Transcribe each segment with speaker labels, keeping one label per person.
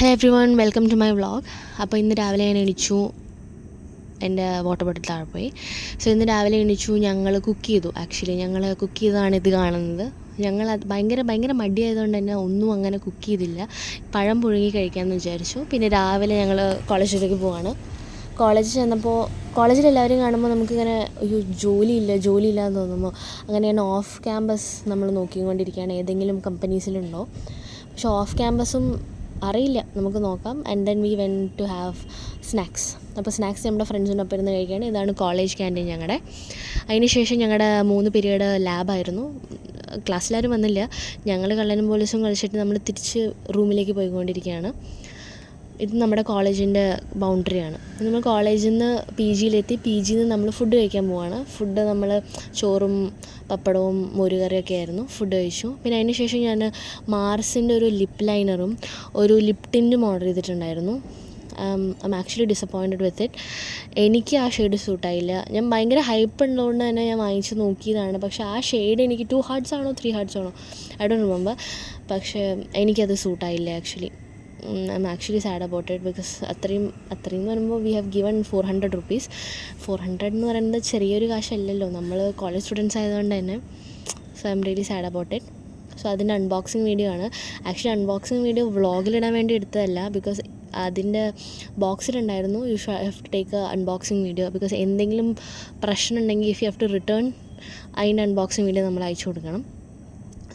Speaker 1: Hello everyone, welcome to my vlog. അപ്പോൾ ഇന്ന് രാവിലെ ഞാൻ എണീച്ചു, എൻ്റെ വാട്ടർ ബോട്ടിൽ താഴെ പോയി. സോ ഇന്ന് രാവിലെ എണീച്ചു, ഞങ്ങൾ കുക്ക് ചെയ്തു. ആക്ച്വലി ഞങ്ങൾ കുക്ക് ചെയ്തതാണ് ഇത് കാണുന്നത്. ഞങ്ങൾ അത് ഭയങ്കര മടിയായതുകൊണ്ട് തന്നെ ഒന്നും അങ്ങനെ കുക്ക് ചെയ്തില്ല. പഴം പുഴുങ്ങി കഴിക്കാമെന്ന് വിചാരിച്ചു. പിന്നെ രാവിലെ ഞങ്ങൾ കോളേജിലേക്ക് പോവാണ്. കോളേജിൽ ചെന്നപ്പോൾ കോളേജിൽ എല്ലാവരും കാണുമ്പോൾ നമുക്കിങ്ങനെ അയ്യോ ജോലിയില്ല എന്ന് തോന്നുമ്പോൾ അങ്ങനെയാണ് ഓഫ് ക്യാമ്പസ് നമ്മൾ നോക്കിക്കൊണ്ടിരിക്കുകയാണ്, ഏതെങ്കിലും കമ്പനീസിലുണ്ടോ. പക്ഷെ ഓഫ് ക്യാമ്പസും അറിയില്ല, നമുക്ക് നോക്കാം. And then we went to have snacks. അപ്പോൾ സ്നാക്സ് നമ്മുടെ ഫ്രണ്ട്സിൻ്റെ ഒപ്പം ഇരുന്ന് കഴിക്കുകയാണ്. ഇതാണ് കോളേജ് ക്യാൻറ്റീൻ ഞങ്ങളുടെ. അതിന് ശേഷം ഞങ്ങളുടെ 3 പീരീഡ് ലാബായിരുന്നു. ക്ലാസ്സിലാരും വന്നില്ല. ഞങ്ങൾ കള്ളനും പോലീസും കളിച്ചിട്ട് നമ്മൾ തിരിച്ച് റൂമിലേക്ക് പോയിക്കൊണ്ടിരിക്കുകയാണ്. ഇത് നമ്മുടെ കോളേജിൻ്റെ ബൗണ്ടറിയാണ്. നമ്മൾ കോളേജിൽ നിന്ന് പി ജിയിലെത്തി. പി ജിയിൽ നിന്ന് നമ്മൾ ഫുഡ് കഴിക്കാൻ പോവുകയാണ്. ഫുഡ് നമ്മൾ ചോറും പപ്പടവും മോരുകറിയൊക്കെ ആയിരുന്നു. ഫുഡ് കഴിച്ചു. പിന്നെ അതിന് ശേഷം ഞാൻ മാർസിൻ്റെ ഒരു ലിപ്പ് ലൈനറും ഒരു ലിപ് ടിൻറ്റും ഓർഡർ ചെയ്തിട്ടുണ്ടായിരുന്നു. I M actually disappointed with it. എനിക്ക് ആ ഷെയ്ഡ് സൂട്ടായില്ല. ഞാൻ ഭയങ്കര ഹൈപ്പ് ഉള്ളതുകൊണ്ട് തന്നെ ഞാൻ വാങ്ങിച്ച് നോക്കിയതാണ്. പക്ഷേ ആ ഷെയ്ഡ് എനിക്ക് 2 hearts ആണോ 3 hearts ആണോ ഐ ഡോണ്ട് റിമെമ്പർ. പക്ഷേ എനിക്കത് സൂട്ടായില്ല actually. I'm actually sad about it. Because അത്രയും എന്ന് പറയുമ്പോൾ വി ഹാവ് ഗിവൺ 400 rupees. 400 എന്ന് പറയുന്നത് ചെറിയൊരു കാശല്ലല്ലോ, നമ്മൾ കോളേജ് സ്റ്റുഡൻസ് ആയതുകൊണ്ട് തന്നെ. So I'm really sad about it. So അതിൻ്റെ അൺബോക്സിങ് വീഡിയോ ആണ്. ആക്ച്വലി അൺബോക്സിങ് വീഡിയോ വ്ളോഗിലിടാൻ വേണ്ടി എടുത്തതല്ല. ബിക്കോസ് അതിൻ്റെ ബോക്സിലുണ്ടായിരുന്നു you should have to take a unboxing video. Because എന്തെങ്കിലും പ്രശ്നം ഉണ്ടെങ്കിൽ if you have to return, അതിൻ്റെ അൺബോക്സിങ് വീഡിയോ നമ്മൾ അയച്ചു കൊടുക്കണം.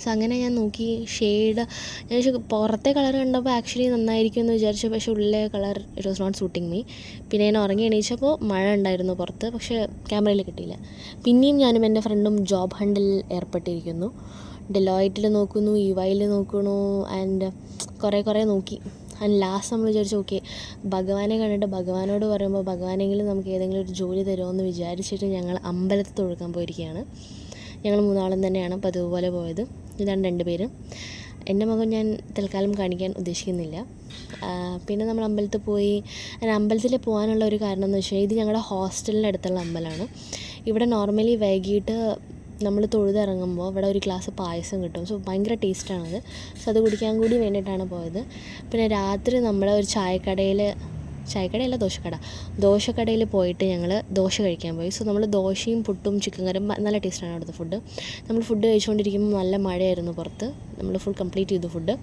Speaker 1: സോ അങ്ങനെ ഞാൻ നോക്കി ഷെയ്ഡ്. ഞാൻ പുറത്തെ കളർ കണ്ടപ്പോൾ ആക്ച്വലി നന്നായിരിക്കും എന്ന് വിചാരിച്ചു. പക്ഷേ ഉള്ളിലെ colour it was not suiting me. പിന്നെ ഞാൻ ഉറങ്ങി എണീച്ചപ്പോൾ മഴ ഉണ്ടായിരുന്നു പുറത്ത്. പക്ഷേ ക്യാമറയിൽ കിട്ടിയില്ല. പിന്നെയും ഞാനും എൻ്റെ ഫ്രണ്ടും ജോബ് ഹണ്ടിൽ ഏർപ്പെട്ടിരിക്കുന്നു. ഡെലോയിറ്റിൽ നോക്കുന്നു, EYയിൽ നോക്കുന്നു, ആൻഡ് കുറേ നോക്കി. ആൻഡ് ലാസ്റ്റ് നമ്മൾ വിചാരിച്ചു ഓക്കെ, ഭഗവാനെ കണ്ടിട്ട് ഭഗവാനോട് പറയുമ്പോൾ ഭഗവാനെങ്കിലും നമുക്ക് ഏതെങ്കിലും ഒരു ജോലി തരുമോ എന്ന് വിചാരിച്ചിട്ട് ഞങ്ങൾ അമ്പലത്തിൽ തൊഴുക്കാൻ പോയിരിക്കുകയാണ്. ഞങ്ങൾ 3 ആളും തന്നെയാണ് പതിവ് പോലെ പോയത്. ഇതാണ് 2 പേര്. എൻ്റെ മുഖം ഞാൻ തൽക്കാലം കാണിക്കാൻ ഉദ്ദേശിക്കുന്നില്ല. പിന്നെ നമ്മൾ അമ്പലത്തിൽ പോയി. അമ്പലത്തിൽ പോകാനുള്ള ഒരു കാരണം എന്ന് വെച്ചാൽ ഇത് ഞങ്ങളുടെ ഹോസ്റ്റലിൻ്റെ അടുത്തുള്ള അമ്പലമാണ്. ഇവിടെ നോർമലി വൈകിട്ട് നമ്മൾ തൊഴുതിറങ്ങുമ്പോൾ ഇവിടെ ഒരു ഗ്ലാസ് പായസം കിട്ടും. സോ ഭയങ്കര ടേസ്റ്റാണത്. സോ അത് കുടിക്കാൻ കൂടി വേണ്ടിയിട്ടാണ് പോയത്. പിന്നെ രാത്രി നമ്മൾ ഒരു ചായക്കടയല്ല, ദോശക്കടയിൽ പോയിട്ട് ഞങ്ങൾ ദോശ കഴിക്കാൻ പോയി. സോ നമ്മൾ ദോശയും പുട്ടും ചിക്കൻ കറിയും നല്ല ടേസ്റ്റാണ് അവിടുത്തെ ഫുഡ്. നമ്മൾ ഫുഡ് കഴിച്ചുകൊണ്ടിരിക്കുമ്പോൾ നല്ല മഴയായിരുന്നു പുറത്ത്. നമ്മൾ ഫുൾ കംപ്ലീറ്റ് ചെയ്തു ഫുഡ്.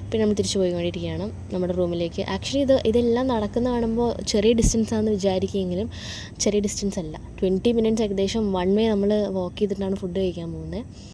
Speaker 1: പിന്നെ നമ്മൾ തിരിച്ചു പോയിക്കൊണ്ടിരിക്കുകയാണ് നമ്മുടെ റൂമിലേക്ക്. ആക്ച്വലി ഇതെല്ലാം നടക്കുന്ന കാണുമ്പോൾ ചെറിയ ഡിസ്റ്റൻസ് ആണെന്ന് വിചാരിക്കുമെങ്കിലും ചെറിയ ഡിസ്റ്റൻസ് അല്ല. 20 minutes ഏകദേശം 1 way നമ്മൾ വാക്ക് ചെയ്തിട്ടാണ് ഫുഡ് കഴിക്കാൻ പോകുന്നത്.